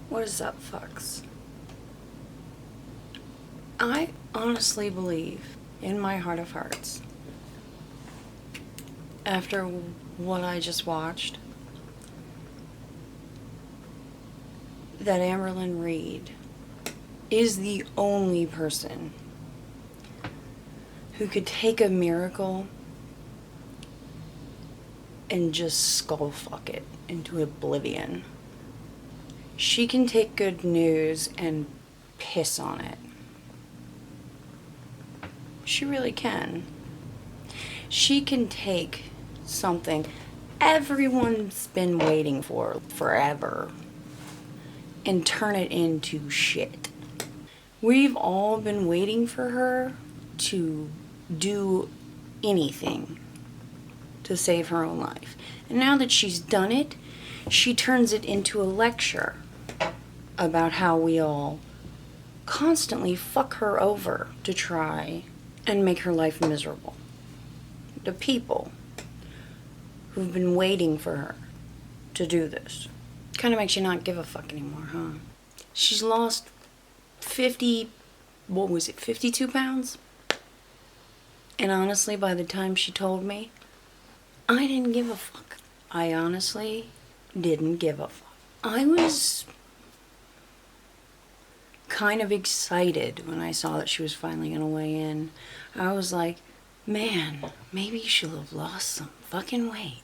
What is up, fucks? I honestly believe, in my heart of hearts, after what I just watched, that EGOlynn Reid is the only person who could take a miracle and just skullfuck it into oblivion. She can take good news and piss on it. She really can. She can take something everyone's been waiting for forever and turn it into shit. We've all been waiting for her to do anything to save her own life. And now that she's done it, she turns it into a lecture about how we all constantly fuck her over to try and make her life miserable. The people who've been waiting for her to do this. Kind of makes you not give a fuck anymore, huh? She's lost 52 pounds? And honestly, by the time she told me, I didn't give a fuck. I honestly didn't give a fuck. I was kind of excited when I saw that she was finally gonna weigh in. I was like, man, maybe she'll have lost some fucking weight.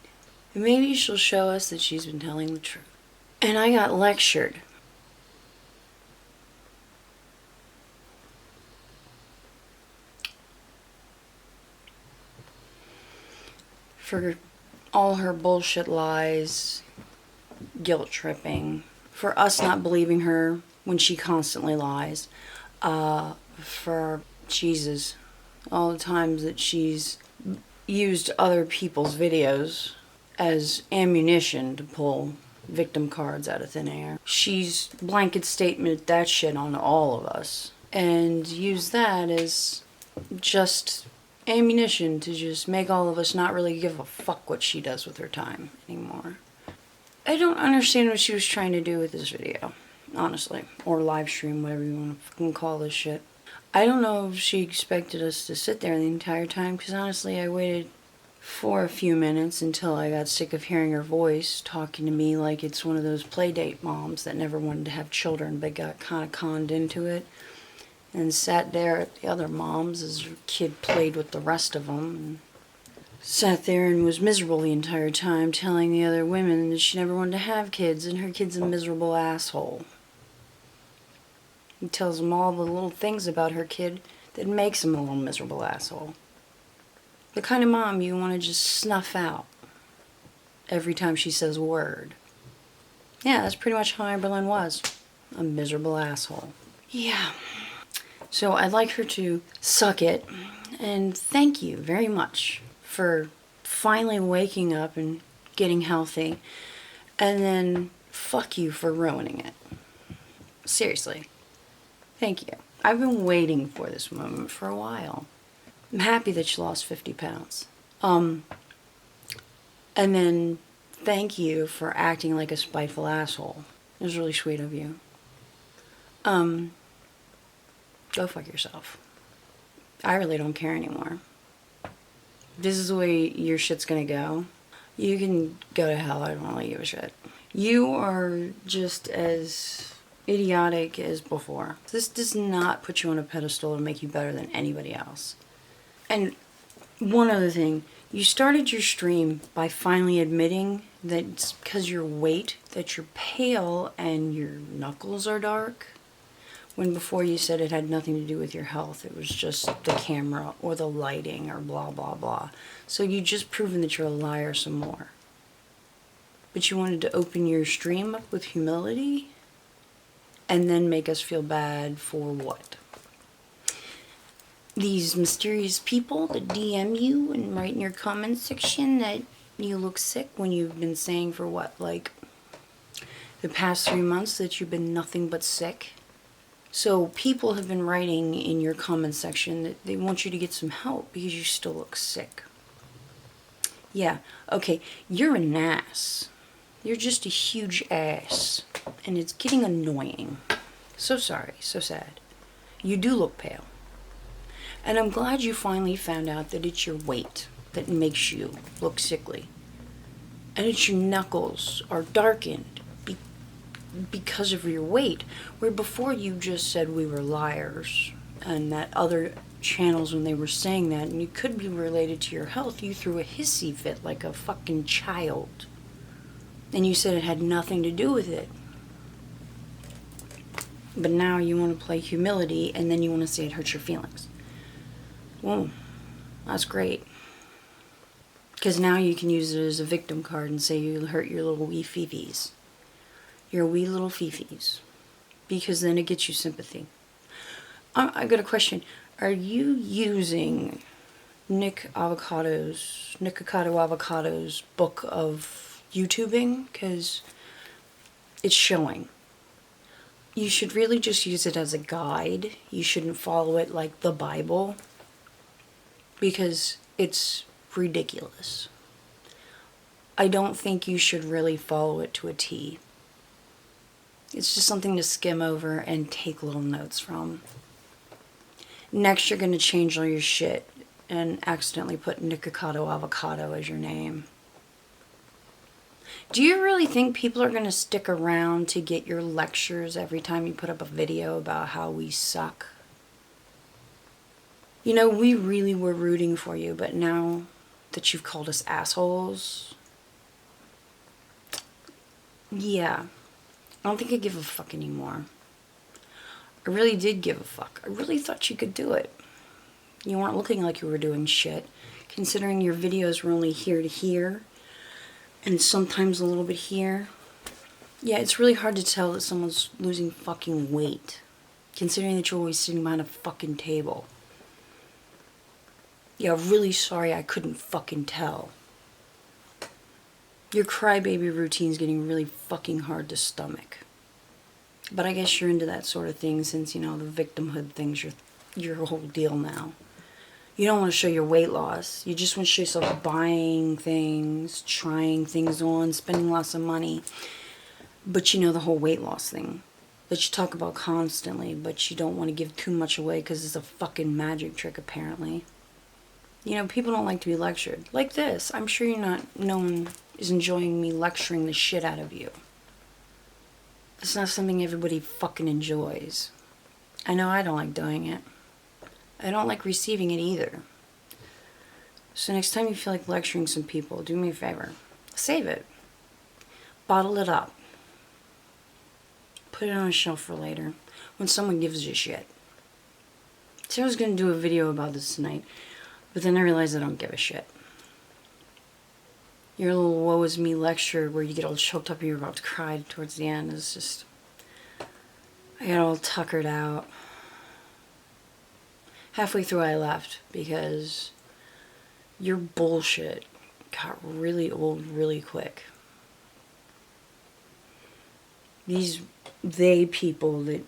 Maybe she'll show us that she's been telling the truth. And I got lectured. For all her bullshit lies, guilt tripping, for us not believing her when she constantly lies, for Jesus, all the times that she's used other people's videos as ammunition to pull victim cards out of thin air. She's blanket statement that shit on all of us and used that as just ammunition to just make all of us not really give a fuck what she does with her time anymore. I don't understand what she was trying to do with this video, honestly, or live stream, whatever you want to fucking call this shit. I don't know if she expected us to sit there the entire time, because honestly I waited for a few minutes until I got sick of hearing her voice talking to me like it's one of those playdate moms that never wanted to have children but got kind of conned into it and sat there at the other moms as her kid played with the rest of them and sat there and was miserable the entire time telling the other women that she never wanted to have kids and her kid's a miserable asshole. He tells them all the little things about her kid that makes him a little miserable asshole. The kind of mom you want to just snuff out every time she says a word. Yeah, that's pretty much how EGOlynn was. A miserable asshole. Yeah. So I'd like her to suck it, and thank you very much for finally waking up and getting healthy, and then fuck you for ruining it. Seriously. Thank you. I've been waiting for this moment for a while. I'm happy that she lost 50 pounds. And then thank you for acting like a spiteful asshole. It was really sweet of you. Go fuck yourself. I really don't care anymore. This is the way your shit's gonna go. You can go to hell, I don't really give a shit. You are just as idiotic as before. This does not put you on a pedestal to make you better than anybody else. And one other thing, you started your stream by finally admitting that it's because your weight, that you're pale and your knuckles are dark, when before you said it had nothing to do with your health. It was just the camera or the lighting or blah, blah, blah. So you just proven that you're a liar some more. But you wanted to open your stream up with humility and then make us feel bad for what? These mysterious people that DM you and write in your comment section that you look sick when you've been saying for what, like the past 3 months that you've been nothing but sick? So people have been writing in your comment section that they want you to get some help because you still look sick. Yeah, okay, you're an ass. You're just a huge ass. And it's getting annoying. So sorry, so sad. You do look pale. And I'm glad you finally found out that it's your weight that makes you look sickly. And it's your knuckles are darkened because of your weight. Where before you just said we were liars. And that other channels, when they were saying that, and it could be related to your health, you threw a hissy fit like a fucking child. And you said it had nothing to do with it. But now you want to play humility, and then you want to say it hurts your feelings. Well, that's great. Because now you can use it as a victim card and say you hurt your little wee fifis. Your wee little fifis. Because then it gets you sympathy. I got a question. Are you using Nick Avocado's book of YouTubing? Because it's showing. You should really just use it as a guide. You shouldn't follow it like the Bible. Because it's ridiculous. I don't think you should really follow it to a T. It's just something to skim over and take little notes from. Next, you're going to change all your shit and accidentally put Nikocado Avocado as your name. Do you really think people are going to stick around to get your lectures every time you put up a video about how we suck? You know, we really were rooting for you, but now that you've called us assholes, yeah, I don't think I give a fuck anymore. I really did give a fuck. I really thought you could do it. You weren't looking like you were doing shit, considering your videos were only here to here, and sometimes a little bit here. Yeah, it's really hard to tell that someone's losing fucking weight, considering that you're always sitting behind a fucking table. Yeah, really sorry I couldn't fucking tell. Your crybaby routine's getting really fucking hard to stomach. But I guess you're into that sort of thing since, you know, the victimhood thing's your whole deal now. You don't want to show your weight loss. You just want to show yourself buying things, trying things on, spending lots of money. But you know the whole weight loss thing that you talk about constantly, but you don't want to give too much away because it's a fucking magic trick apparently. You know, people don't like to be lectured. Like this. I'm sure no one is enjoying me lecturing the shit out of you. It's not something everybody fucking enjoys. I know I don't like doing it. I don't like receiving it either. So next time you feel like lecturing some people, do me a favor. Save it. Bottle it up. Put it on a shelf for later. When someone gives you shit. So I was going to do a video about this tonight. But then I realized I don't give a shit. Your little woe is me lecture where you get all choked up and you're about to cry towards the end is just... I got all tuckered out. Halfway through I left because your bullshit got really old really quick. These they people that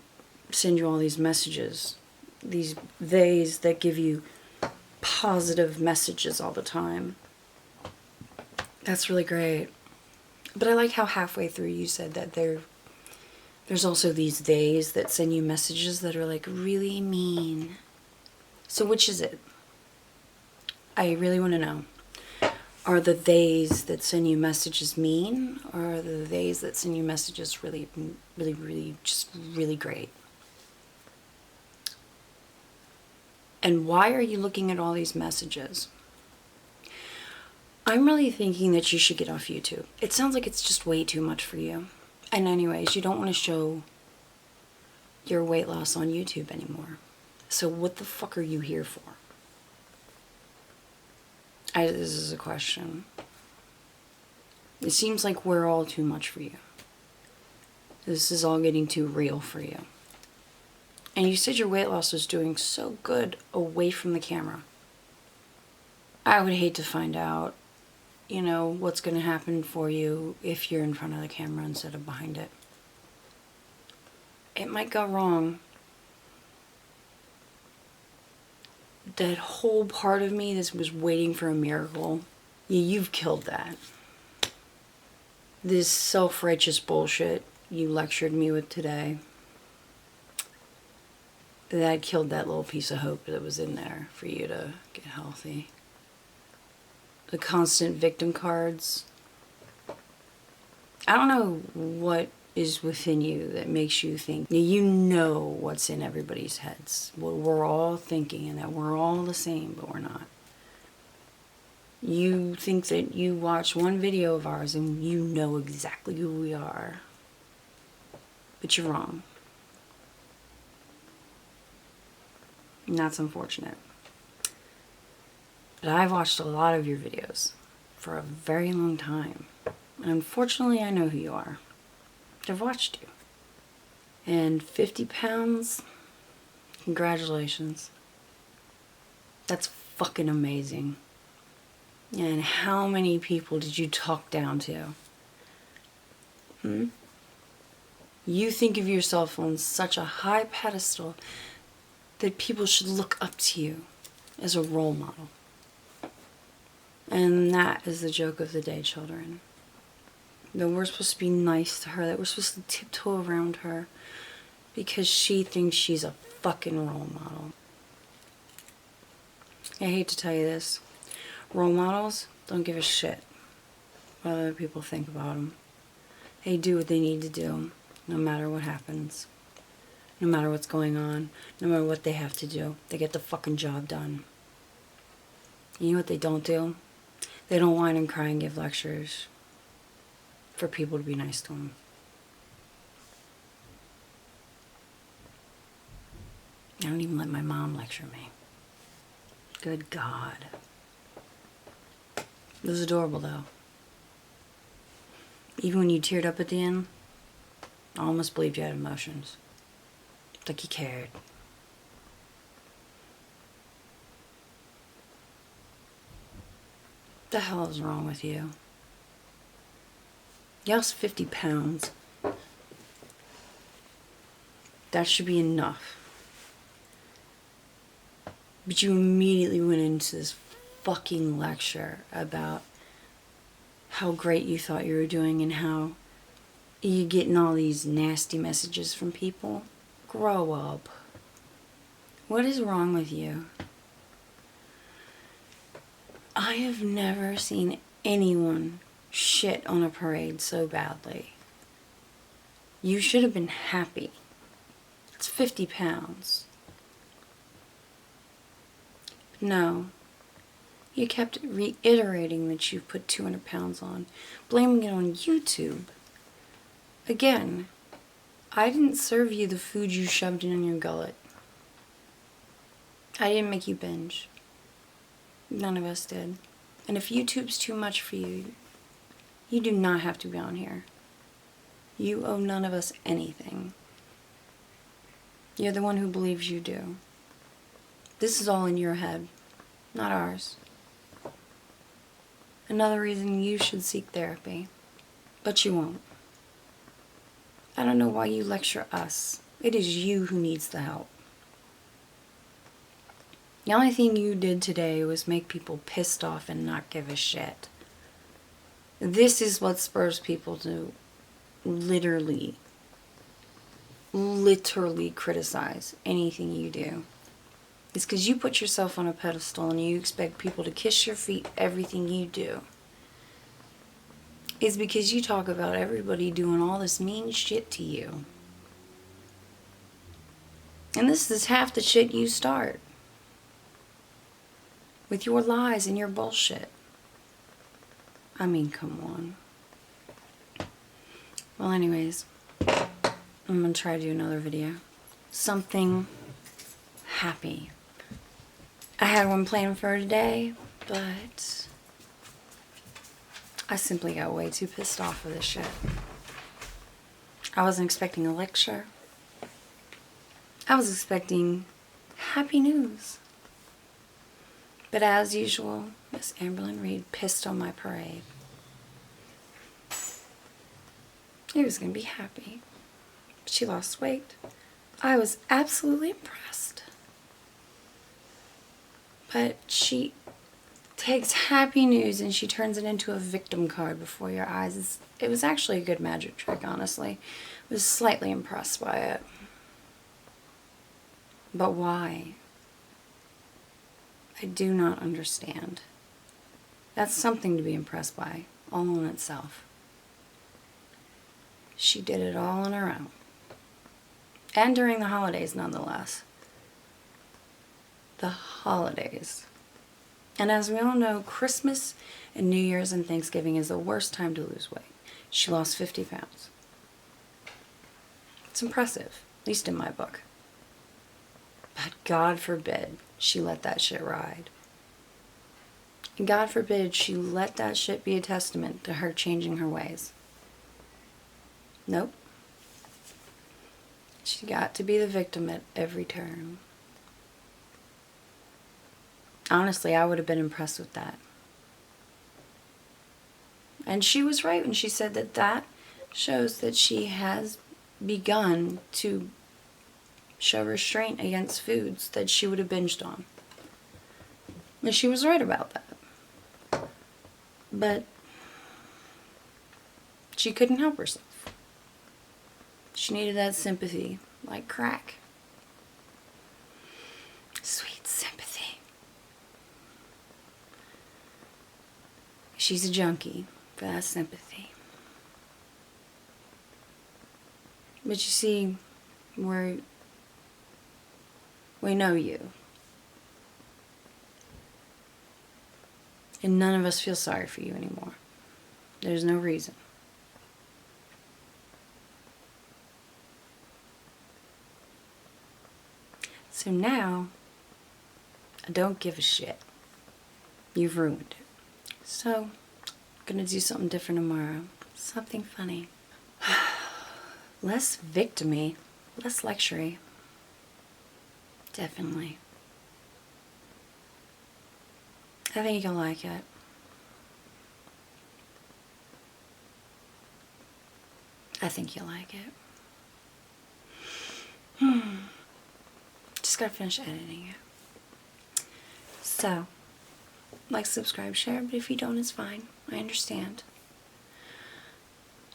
send you all these messages, these theys that give you positive messages all the time. That's really great. But I like how halfway through you said that there's also these theys that send you messages that are like really mean. So which is it? I really want to know. Are the theys that send you messages mean? Or are the theys that send you messages really, really, really, just really great? And why are you looking at all these messages? I'm really thinking that you should get off YouTube. It sounds like it's just way too much for you. And anyways, you don't want to show your weight loss on YouTube anymore. So what the fuck are you here for? This is a question. It seems like we're all too much for you. This is all getting too real for you. And you said your weight loss was doing so good away from the camera. I would hate to find out, you know, what's going to happen for you if you're in front of the camera instead of behind it. It might go wrong. That whole part of me that was waiting for a miracle, you've killed that. This self-righteous bullshit, you lectured me with today, that killed that little piece of hope that was in there for you to get healthy. The constant victim cards. I don't know what is within you that makes you think you know what's in everybody's heads, what we're all thinking, and that we're all the same, but we're not. You think that you watch one video of ours and you know exactly who we are, but you're wrong. And that's unfortunate. But I've watched a lot of your videos for a very long time. And unfortunately, I know who you are. I've watched you. And 50 pounds, congratulations. That's fucking amazing. And how many people did you talk down to? You think of yourself on such a high pedestal that people should look up to you as a role model. And that is the joke of the day, children. That we're supposed to be nice to her, that we're supposed to tiptoe around her because she thinks she's a fucking role model. I hate to tell you this. Role models don't give a shit what other people think about them. They do what they need to do, no matter what happens. No matter what's going on, no matter what they have to do. They get the fucking job done. You know what they don't do? They don't whine and cry and give lectures for people to be nice to them. I don't even let my mom lecture me. Good God. It was adorable, though. Even when you teared up at the end, I almost believed you had emotions. Like you cared. What the hell is wrong with you? You lost 50 pounds. That should be enough. But you immediately went into this fucking lecture about how great you thought you were doing and how you're getting all these nasty messages from people. Grow up. What is wrong with you? I have never seen anyone shit on a parade so badly. You should have been happy. It's 50 pounds. But no. You kept reiterating that you've put 200 pounds on, blaming it on YouTube. Again, I didn't serve you the food you shoved in your gullet. I didn't make you binge. None of us did. And if YouTube's too much for you, you do not have to be on here. You owe none of us anything. You're the one who believes you do. This is all in your head, not ours. Another reason you should seek therapy. But you won't. I don't know why you lecture us. It is you who needs the help. The only thing you did today was make people pissed off and not give a shit. This is what spurs people to literally criticize anything you do. It's because you put yourself on a pedestal and you expect people to kiss your feet everything you do. It's because you talk about everybody doing all this mean shit to you. And this is half the shit you start. With your lies and your bullshit. I mean, come on. Well, anyways, I'm gonna try to do another video. Something happy. I had one planned for today, but I simply got way too pissed off with this shit. I wasn't expecting a lecture. I was expecting happy news. But as usual, Miss Amberlynn Reed pissed on my parade. He was going to be happy. She lost weight. I was absolutely impressed. But she takes happy news and she turns it into a victim card before your eyes. It was actually a good magic trick, honestly. I was slightly impressed by it. But why? I do not understand. That's something to be impressed by, all in itself. She did it all on her own. And during the holidays, nonetheless. The holidays. And as we all know, Christmas and New Year's and Thanksgiving is the worst time to lose weight. She lost 50 pounds. It's impressive, at least in my book. But God forbid she let that shit ride. And God forbid she let that shit be a testament to her changing her ways. Nope. She got to be the victim at every turn. Honestly, I would have been impressed with that. And she was right when she said that that shows that she has begun to show restraint against foods that she would have binged on. And she was right about that. But she couldn't help herself. She needed that sympathy, like crack. Sweet sympathy. She's a junkie for that sympathy. But you see, we know you. And none of us feel sorry for you anymore. There's no reason. So now, I don't give a shit. You've ruined it. So, I'm gonna do something different tomorrow. Something funny. Less victimy, less lectury. Definitely. I think you'll like it. I think you'll like it. Just gotta finish editing it. So, like, subscribe, share, but if you don't, it's fine. I understand.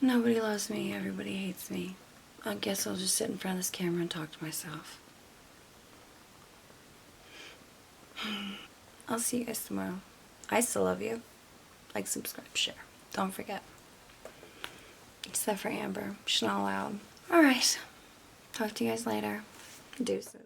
Nobody loves me, everybody hates me. I guess I'll just sit in front of this camera and talk to myself. I'll see you guys tomorrow. I still love you. Like, subscribe, share. Don't forget. Except for Amber. She's not allowed. Alright. Talk to you guys later. Deuces.